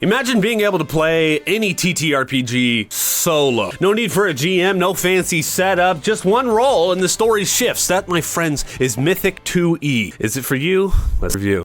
Imagine being able to play any TTRPG solo. No need for a GM, no fancy setup, just one roll and the story shifts. That, my friends, is Mythic 2E. Is it for you? Let's review.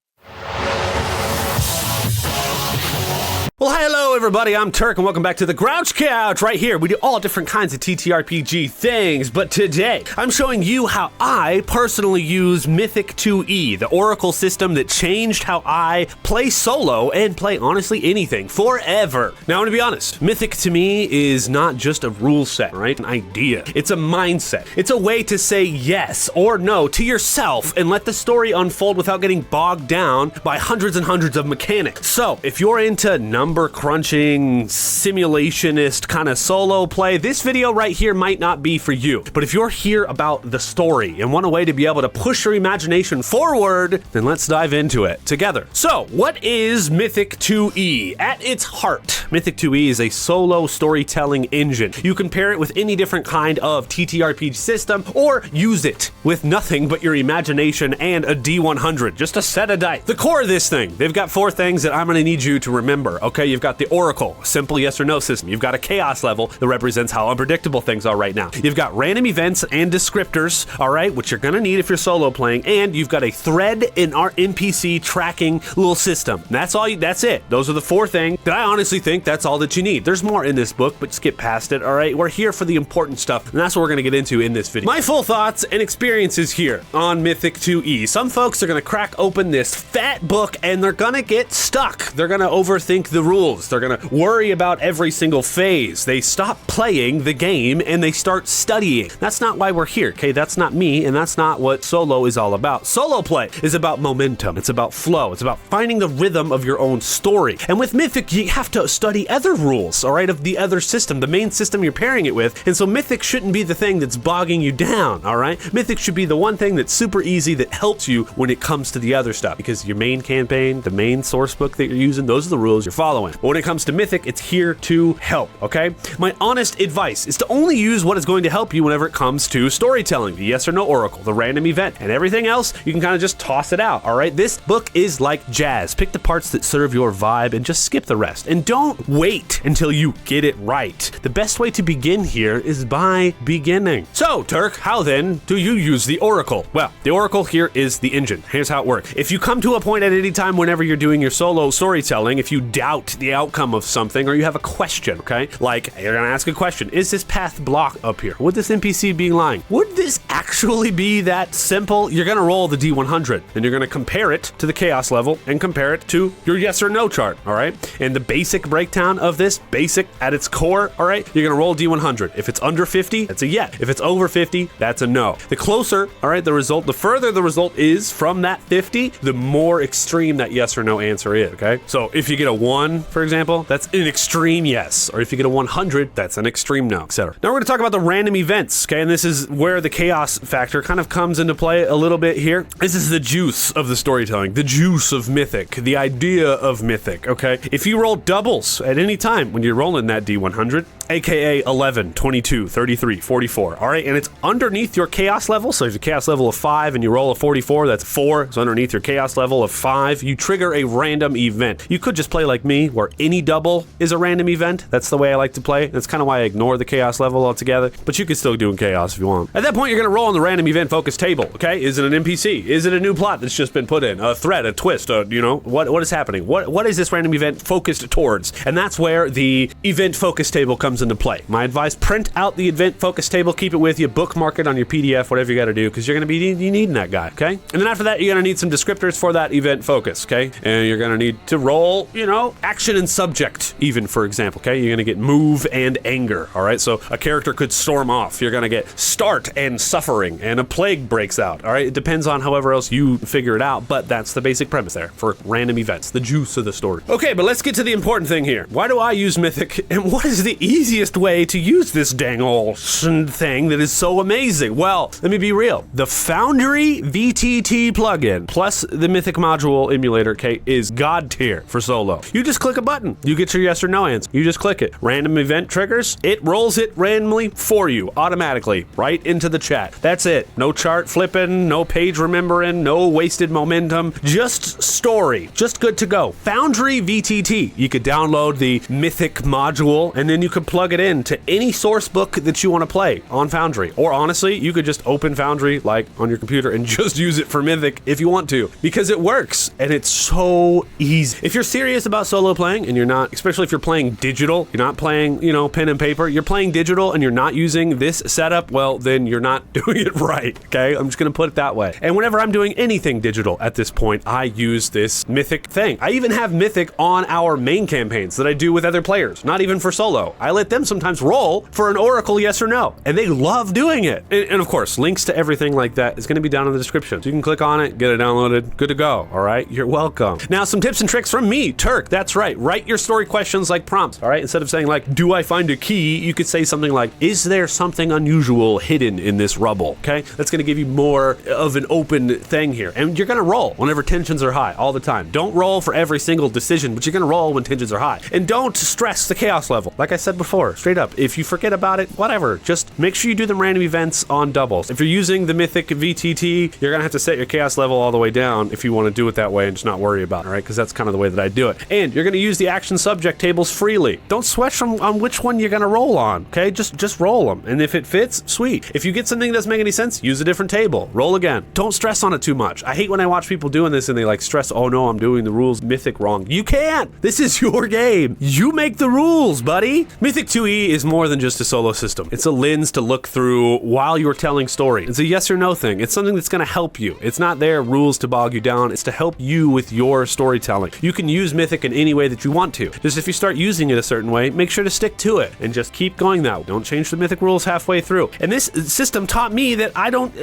Well, hello everybody, I'm Turk and welcome back to the Grouch Couch. Right here, we do all different kinds of TTRPG things, but today, I'm showing you how I personally use Mythic 2E, the Oracle system that changed how I play solo and play, honestly, anything, forever. Now, I'm gonna be honest, Mythic to me is not just a rule set, right? An idea. It's a mindset. It's a way to say yes or no to yourself and let the story unfold without getting bogged down by hundreds and hundreds of mechanics. So, if you're into number crunching, simulationist kind of solo play, this video right here might not be for you. But if you're here about the story and want a way to be able to push your imagination forward, then let's dive into it together. So, what is Mythic 2E? At its heart, Mythic 2E is a solo storytelling engine. You can pair it with any different kind of TTRPG system or use it with nothing but your imagination and a D100, just a set of dice. The core of this thing, they've got 4 things that I'm gonna need you to remember. Okay, you've got the Oracle, simple yes or no system. You've got a chaos level that represents how unpredictable things are right now. You've got random events and descriptors, all right, which you're gonna need if you're solo playing, and you've got a thread in our NPC tracking little system. That's it. Those are the 4 things that I honestly think that's all that you need. There's more in this book, but skip past it, all right? We're here for the important stuff, and that's what we're gonna get into in this video. My full thoughts and experiences here on Mythic 2E. Some folks are gonna crack open this fat book and they're gonna get stuck. They're gonna overthink the rules. They're gonna worry about every single phase. They stop playing the game and they start studying. That's not why we're here, okay? That's not me, and that's not what solo is all about. Solo play is about momentum. It's about flow. It's about finding the rhythm of your own story. And with Mythic, you have to study other rules, all right, of the other system, the main system you're pairing it with. And so Mythic shouldn't be the thing that's bogging you down, all right? Mythic should be the one thing that's super easy that helps you when it comes to the other stuff, because your main campaign, the main source book that you're using, those are the rules you're following. But when it comes to Mythic, it's here to help, okay? My honest advice is to only use what is going to help you whenever it comes to storytelling, the yes or no oracle, the random event, and everything else, you can kind of just toss it out, all right? This book is like jazz. Pick the parts that serve your vibe and just skip the rest. And don't wait until you get it right. The best way to begin here is by beginning. So, Turk, how then do you use the oracle? Well, the oracle here is the engine. Here's how it works. If you come to a point at any time whenever you're doing your solo storytelling, if you doubt the outcome of something or you have a question, okay? Like, you're gonna ask a question. Is this path blocked up here? Would this NPC be lying? Would this actually be that simple? You're gonna roll the D100 and you're gonna compare it to the chaos level and compare it to your yes or no chart, all right? And the basic breakdown of this, basic at its core, all right? You're gonna roll D100. If it's under 50, that's a yes. If it's over 50, that's a no. The closer, all right, the further the result is from that 50, the more extreme that yes or no answer is, okay? So if you get a 1, for example, that's an extreme yes. Or if you get a 100, that's an extreme no, etc. Now we're going to talk about the random events, okay? And this is where the chaos factor kind of comes into play a little bit here. This is the juice of the storytelling, the juice of Mythic, the idea of Mythic, okay? If you roll doubles at any time when you're rolling that D100, aka 11, 22, 33, 44, all right? And it's underneath your chaos level, so if you chaos level of 5 and you roll a 44, that's 4, so underneath your chaos level of 5, you trigger a random event. You could just play like me, where any double is a random event. That's the way I like to play. That's kind of why I ignore the chaos level altogether, but you can still do chaos if you want. At that point, you're gonna roll on the random event focus table, okay? Is it an NPC? Is it a new plot that's just been put in? A threat, a twist, you know, what is happening? What is this random event focused towards? And that's where the event focus table comes into play. My advice, print out the event focus table, keep it with you, bookmark it on your PDF, whatever you gotta do, because you're gonna be needing that guy, okay? And then after that, you're gonna need some descriptors for that event focus, okay? And you're gonna need to roll, you know, action and subject, even, for example, okay? You're gonna get move and anger, all right? So a character could storm off. You're gonna get start and suffering, and a plague breaks out, all right? It depends on however else you figure it out, but that's the basic premise there for random events, the juice of the story. Okay, but let's get to the important thing here. Why do I use Mythic, and what is the easy easiest way to use this dang old thing that is so amazing? Well, let me be real. The Foundry VTT plugin plus the Mythic module emulator, okay, is god tier for solo. You just click a button. You get your yes or no answer. You just click it. Random event triggers. It rolls it randomly for you automatically right into the chat. That's it. No chart flipping, no page remembering, no wasted momentum. Just story. Just good to go. Foundry VTT. You could download the Mythic module and then you could plug it in to any source book that you want to play on Foundry. Or honestly, you could just open Foundry like on your computer and just use it for Mythic if you want to, because it works and it's so easy. If you're serious about solo playing and you're not, especially if you're playing digital, you're not playing, pen and paper, you're playing digital and you're not using this setup, well, then you're not doing it right, okay? I'm just gonna put it that way. And whenever I'm doing anything digital at this point, I use this Mythic thing. I even have Mythic on our main campaigns that I do with other players, not even for solo. I let them sometimes roll for an Oracle yes or no, and they love doing it. And of course, links to everything like that is gonna be down in the description. So you can click on it, get it downloaded, good to go, all right? You're welcome. Now, some tips and tricks from me, Turk, that's right. Write your story questions like prompts, all right? Instead of saying like, do I find a key? You could say something like, is there something unusual hidden in this rubble, okay? That's gonna give you more of an open thing here. And you're gonna roll whenever tensions are high all the time. Don't roll for every single decision, but you're gonna roll when tensions are high. And don't stress the chaos level. Like I said before, straight up, if you forget about it, whatever, just make sure you do the random events on doubles. If you're using the Mythic VTT, you're gonna have to set your chaos level all the way down if you wanna do it that way and just not worry about it, right? Because that's kind of the way that I do it. And you're gonna use the action subject tables freely. Don't sweat on which one you're gonna roll on, okay? Just roll them. And if it fits, sweet. If you get something that doesn't make any sense, use a different table. Roll again. Don't stress on it too much. I hate when I watch people doing this and they like stress, oh no, I'm doing the rules Mythic wrong. You can't. This is your game. You make the rules, buddy. Mythic 2E is more than just a solo system. It's a lens to look through while you're telling story. It's a yes or no thing. It's something that's gonna help you. It's not there rules to bog you down. It's to help you with your storytelling. You can use Mythic in any way that you want to. Just if you start using it a certain way, make sure to stick to it and just keep going that way. Don't change the Mythic rules halfway through. And this system taught me that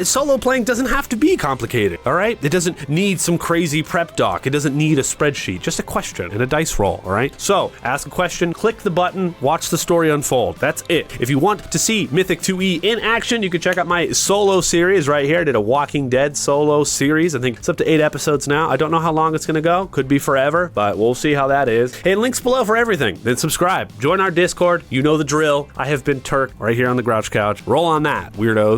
solo playing doesn't have to be complicated, all right? It doesn't need some crazy prep doc. It doesn't need a spreadsheet, just a question and a dice roll, all right? So ask a question, click the button, watch the story unfold. That's it. If you want to see Mythic 2E in action, you can check out my solo series right here. I did a Walking Dead solo series. I think it's up to 8 episodes now. I don't know how long it's gonna go. Could be forever, but we'll see how that is. Hey, links below for everything. Then subscribe. Join our Discord. You know the drill. I have been Turk right here on the Grouch Couch. Roll on that, weirdos.